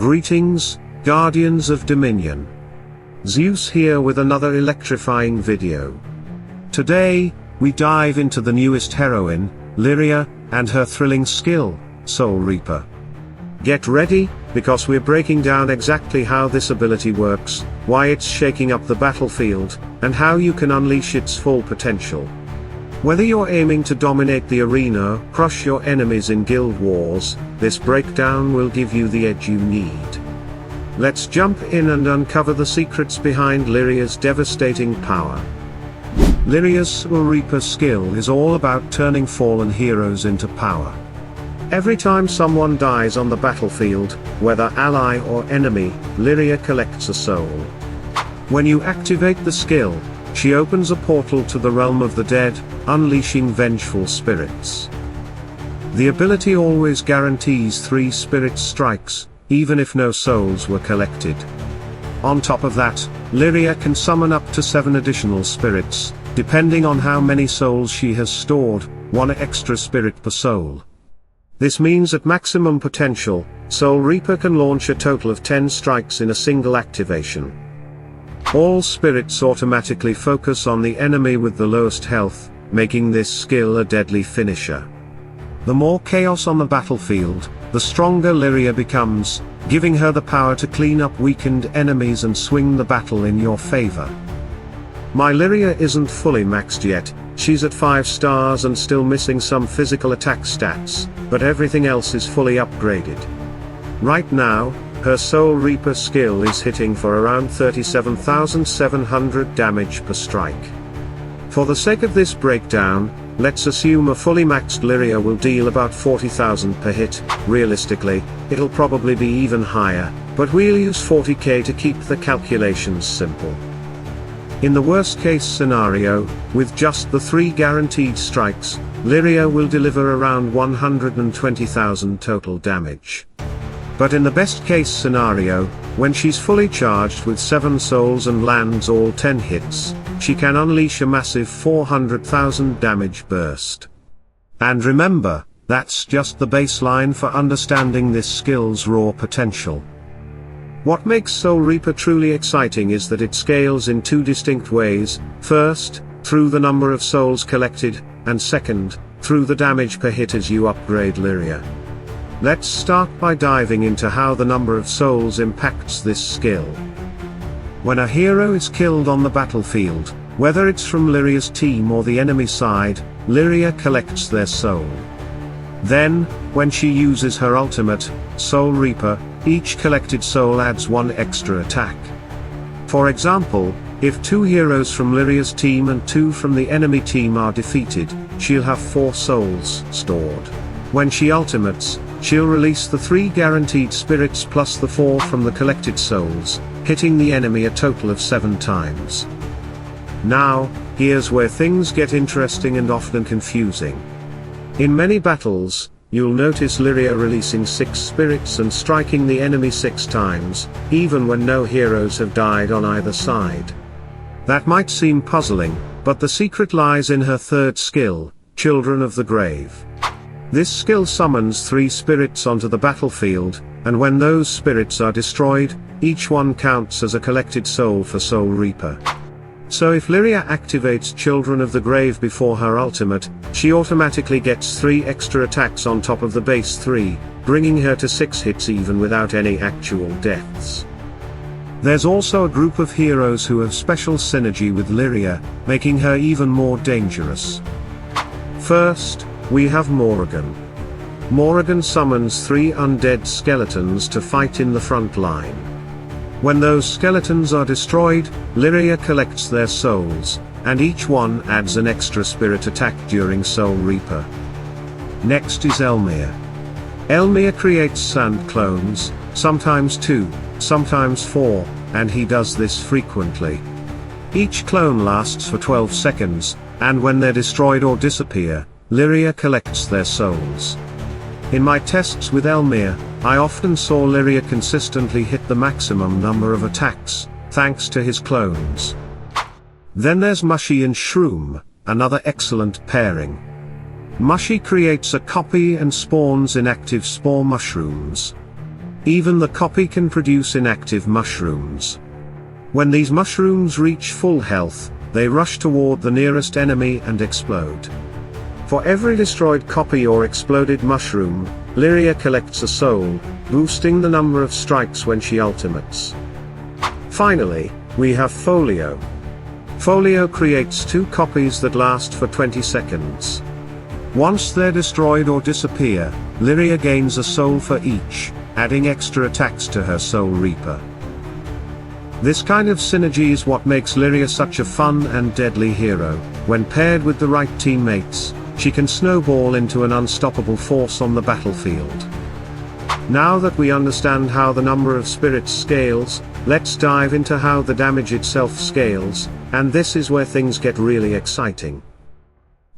Greetings, Guardians of Dominion. Zeus here with another electrifying video. Today, we dive into the newest heroine, Lyria, and her thrilling skill, Soul Reaper. Get ready, because we're breaking down exactly how this ability works, why it's shaking up the battlefield, and how you can unleash its full potential. Whether you're aiming to dominate the arena or crush your enemies in guild wars, this breakdown will give you the edge you need. Let's jump in and uncover the secrets behind Lyria's devastating power. Lyria's Soul Reaper skill is all about turning fallen heroes into power. Every time someone dies on the battlefield, whether ally or enemy, Lyria collects a soul. When you activate the skill, she opens a portal to the realm of the dead, unleashing vengeful spirits. The ability always guarantees 3 spirit strikes, even if no souls were collected. On top of that, Lyria can summon up to 7 additional spirits, depending on how many souls she has stored, 1 extra spirit per soul. This means at maximum potential, Soul Reaper can launch a total of 10 strikes in a single activation. All spirits automatically focus on the enemy with the lowest health, making this skill a deadly finisher. The more chaos on the battlefield, the stronger Lyria becomes, giving her the power to clean up weakened enemies and swing the battle in your favor. My Lyria isn't fully maxed yet, she's at 5 stars and still missing some physical attack stats, but everything else is fully upgraded. Right now, her Soul Reaper skill is hitting for around 37,700 damage per strike. For the sake of this breakdown, let's assume a fully maxed Lyria will deal about 40,000 per hit. Realistically, it'll probably be even higher, but we'll use 40k to keep the calculations simple. In the worst case scenario, with just the 3 guaranteed strikes, Lyria will deliver around 120,000 total damage. But in the best case scenario, when she's fully charged with 7 souls and lands all 10 hits, she can unleash a massive 400,000 damage burst. And remember, that's just the baseline for understanding this skill's raw potential. What makes Soul Reaper truly exciting is that it scales in 2 distinct ways: first, through the number of souls collected, and second, through the damage per hit as you upgrade Lyria. Let's start by diving into how the number of souls impacts this skill. When a hero is killed on the battlefield, whether it's from Lyria's team or the enemy side, Lyria collects their soul. Then, when she uses her ultimate, Soul Reaper, each collected soul adds 1 extra attack. For example, if 2 heroes from Lyria's team and 2 from the enemy team are defeated, she'll have 4 souls stored. When she ultimates, she'll release the 3 guaranteed spirits plus the 4 from the collected souls, hitting the enemy a total of 7 times. Now, here's where things get interesting and often confusing. In many battles, you'll notice Lyria releasing 6 spirits and striking the enemy 6 times, even when no heroes have died on either side. That might seem puzzling, but the secret lies in her third skill, Children of the Grave. This skill summons 3 spirits onto the battlefield, and when those spirits are destroyed, each one counts as a collected soul for Soul Reaper. So if Lyria activates Children of the Grave before her ultimate, she automatically gets 3 extra attacks on top of the base 3, bringing her to 6 hits even without any actual deaths. There's also a group of heroes who have special synergy with Lyria, making her even more dangerous. First, we have Morrigan. Morrigan summons 3 undead skeletons to fight in the front line. When those skeletons are destroyed, Lyria collects their souls, and each one adds an extra spirit attack during Soul Reaper. Next is Elmir. Elmir creates sand clones, sometimes 2, sometimes 4, and he does this frequently. Each clone lasts for 12 seconds, and when they're destroyed or disappear, Lyria collects their souls. In my tests with Elmir, I often saw Lyria consistently hit the maximum number of attacks, thanks to his clones. Then there's Mushy and Shroom, another excellent pairing. Mushy creates a copy and spawns inactive spore mushrooms. Even the copy can produce inactive mushrooms. When these mushrooms reach full health, they rush toward the nearest enemy and explode. For every destroyed copy or exploded mushroom, Lyria collects a soul, boosting the number of strikes when she ultimates. Finally, we have Folio. Folio creates 2 copies that last for 20 seconds. Once they're destroyed or disappear, Lyria gains a soul for each, adding extra attacks to her Soul Reaper. This kind of synergy is what makes Lyria such a fun and deadly hero. When paired with the right teammates, she can snowball into an unstoppable force on the battlefield. Now that we understand how the number of spirits scales, let's dive into how the damage itself scales, and this is where things get really exciting.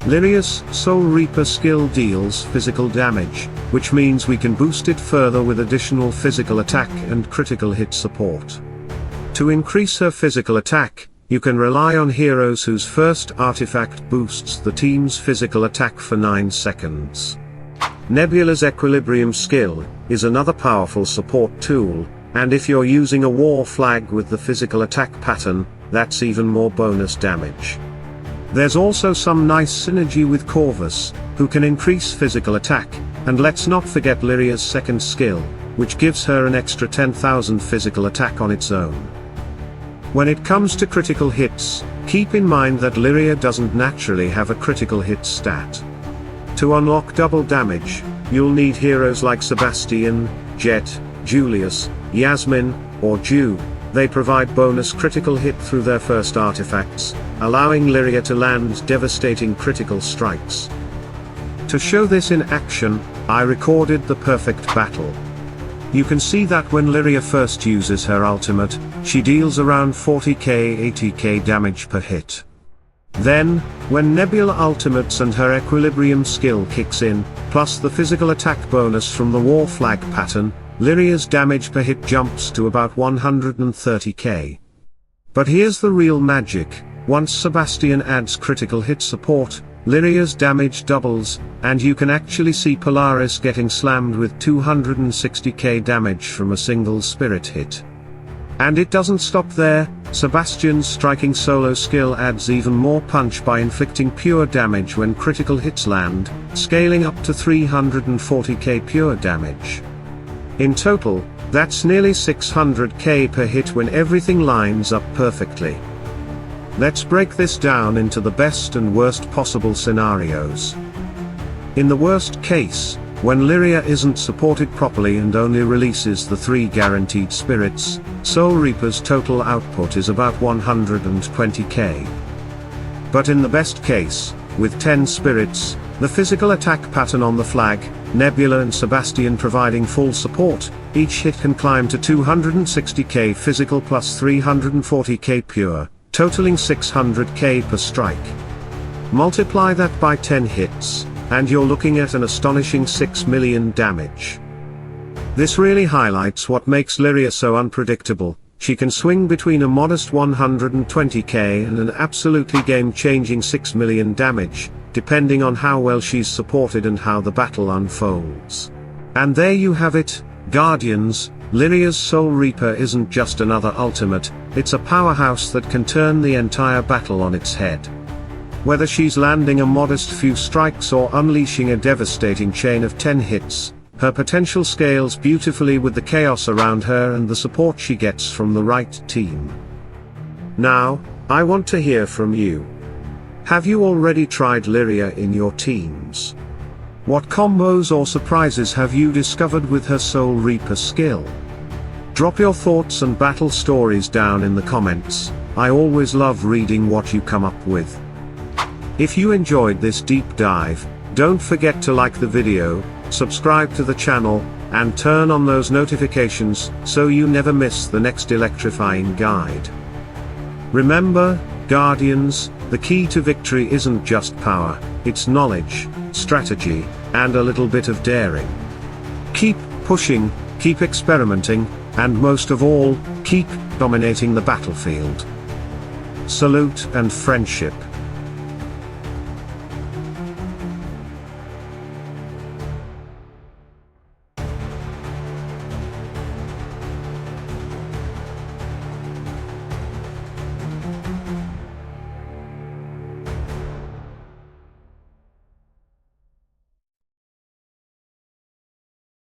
Lyria's Soul Reaper skill deals physical damage, which means we can boost it further with additional physical attack and critical hit support. To increase her physical attack, you can rely on heroes whose first artifact boosts the team's physical attack for 9 seconds. Nebula's Equilibrium skill is another powerful support tool, and if you're using a war flag with the physical attack pattern, that's even more bonus damage. There's also some nice synergy with Corvus, who can increase physical attack, and let's not forget Lyria's second skill, which gives her an extra 10,000 physical attack on its own. When it comes to critical hits, keep in mind that Lyria doesn't naturally have a critical hit stat. To unlock double damage, you'll need heroes like Sebastian, Jet, Julius, Yasmin, or Ju. They provide bonus critical hit through their first artifacts, allowing Lyria to land devastating critical strikes. To show this in action, I recorded the perfect battle. You can see that when Lyria first uses her ultimate, she deals around 40k-80k damage per hit. Then, when Nebula ultimates and her Equilibrium skill kicks in, plus the physical attack bonus from the War Flag pattern, Lyria's damage per hit jumps to about 130k. But here's the real magic: once Sebastian adds critical hit support, Lyria's damage doubles, and you can actually see Polaris getting slammed with 260k damage from a single spirit hit. And it doesn't stop there. Sebastian's striking solo skill adds even more punch by inflicting pure damage when critical hits land, scaling up to 340k pure damage. In total, that's nearly 600k per hit when everything lines up perfectly. Let's break this down into the best and worst possible scenarios. In the worst case, when Lyria isn't supported properly and only releases the 3 guaranteed spirits, Soul Reaper's total output is about 120k. But in the best case, with 10 spirits, the physical attack pattern on the flag, Nebula and Sebastian providing full support, each hit can climb to 260k physical plus 340k pure, totaling 600k per strike. Multiply that by 10 hits, and you're looking at an astonishing 6 million damage. This really highlights what makes Lyria so unpredictable. She can swing between a modest 120k and an absolutely game-changing 6 million damage, depending on how well she's supported and how the battle unfolds. And there you have it, Guardians. Lyria's Soul Reaper isn't just another ultimate, it's a powerhouse that can turn the entire battle on its head. Whether she's landing a modest few strikes or unleashing a devastating chain of 10 hits, her potential scales beautifully with the chaos around her and the support she gets from the right team. Now, I want to hear from you. Have you already tried Lyria in your teams? What combos or surprises have you discovered with her Soul Reaper skill? Drop your thoughts and battle stories down in the comments. I always love reading what you come up with. If you enjoyed this deep dive, don't forget to like the video, subscribe to the channel, and turn on those notifications so you never miss the next electrifying guide. Remember, Guardians, the key to victory isn't just power, it's knowledge, strategy, and a little bit of daring. Keep pushing, keep experimenting, and most of all, keep dominating the battlefield. Salute and friendship.